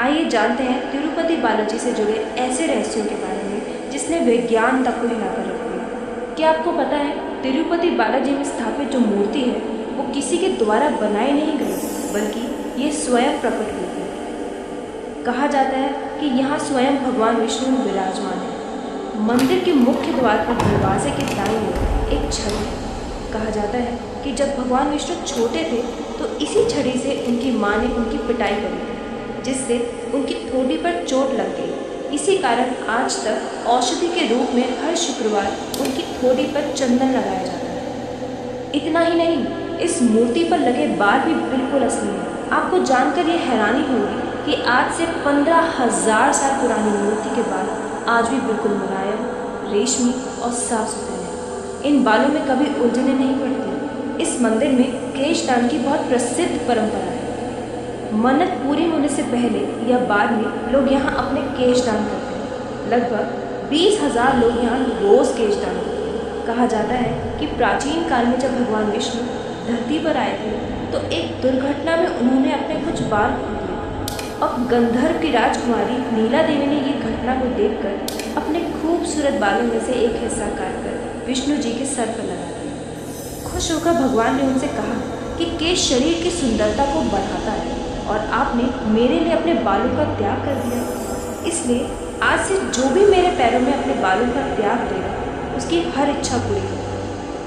आइए जानते हैं तिरुपति बालाजी से जुड़े ऐसे रहस्यों के बारे में जिसने विज्ञान तक को हिलाकर रख दिया। क्या आपको पता है तिरुपति बालाजी में स्थापित जो मूर्ति है वो किसी के द्वारा बनाई नहीं गई, बल्कि ये स्वयं प्रकट हुई है। कहा जाता है कि यहाँ स्वयं भगवान विष्णु विराजमान है। मंदिर के मुख्य द्वार पर दरवाजे के दाईं ओर एक छड़ी है। कहा जाता है कि जब भगवान विष्णु छोटे थे तो इसी छड़ी से उनकी माँ ने उनकी पिटाई करी थी, जिससे उनकी ठोड़ी पर चोट लग गई। इसी कारण आज तक औषधि के रूप में हर शुक्रवार उनकी ठोड़ी पर चंदन लगाया जाता है। इतना ही नहीं, इस मूर्ति पर लगे बाल भी बिल्कुल असली हैं। आपको जानकर ये हैरानी होगी कि आज से 15,000 साल पुरानी मूर्ति के बाल आज भी बिल्कुल मुलायम, रेशमी और साफ सुथरे हैं। इन बालों में कभी उलझने नहीं पड़ती। इस मंदिर में केशदान की बहुत प्रसिद्ध परंपरा है। मन्नत पूरी होने से पहले या बाद में लोग यहाँ अपने केशदान करते हैं। लगभग 20,000 लोग यहाँ रोज केशदान करते हैं। कहा जाता है कि प्राचीन काल में जब भगवान विष्णु धरती पर आए थे तो एक दुर्घटना में उन्होंने अपने कुछ बाल खो दिए और गंधर्व की राजकुमारी नीला देवी ने ये घटना को देखकर अपने खूबसूरत बालों में से एक हिस्सा काटकर विष्णु जी के सर पर लगा दिया। खुश होकर भगवान ने उनसे कहा कि केश शरीर की सुंदरता को बढ़ाता है और आपने मेरे लिए अपने बालों का त्याग कर दिया, इसलिए आज से जो भी मेरे पैरों में अपने बालों का त्याग देगा उसकी हर इच्छा पूरी होगी।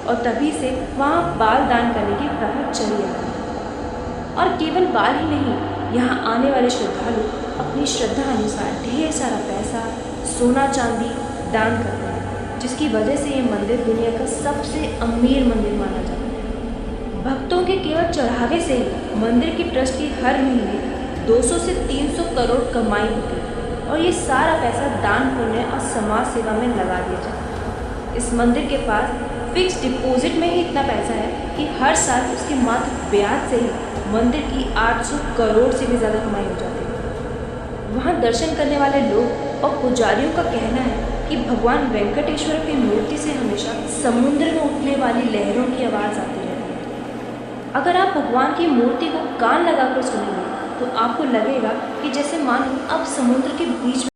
और तभी से वहाँ बाल दान करने की प्रथा चली आ रही। और केवल बाल ही नहीं, यहाँ आने वाले श्रद्धालु अपनी श्रद्धा अनुसार ढेर सारा पैसा, सोना चांदी दान करते हैं, जिसकी वजह से ये मंदिर दुनिया का सबसे अमीर मंदिर माना जाता है। भक्तों के केवल चढ़ावे से ही मंदिर की ट्रस्ट की हर महीने 200 से 300 करोड़ कमाई होती है और ये सारा पैसा दान पुण्य और समाज सेवा में लगा दिया जाता है। इस मंदिर के पास फिक्स डिपॉजिट में ही इतना पैसा है कि हर साल उसके मात्र ब्याज से ही मंदिर की 800 करोड़ से भी ज़्यादा कमाई हो जाती है। वहाँ दर्शन करने वाले लोग और पुजारियों का कहना है कि भगवान वेंकटेश्वर की मूर्ति से हमेशा समुद्र में उठने वाली लहरों की आवाज़ आती रहती है। अगर आप भगवान की मूर्ति को कान लगाकर सुनेंगे तो आपको लगेगा कि जैसे मानो आप समुद्र के बीच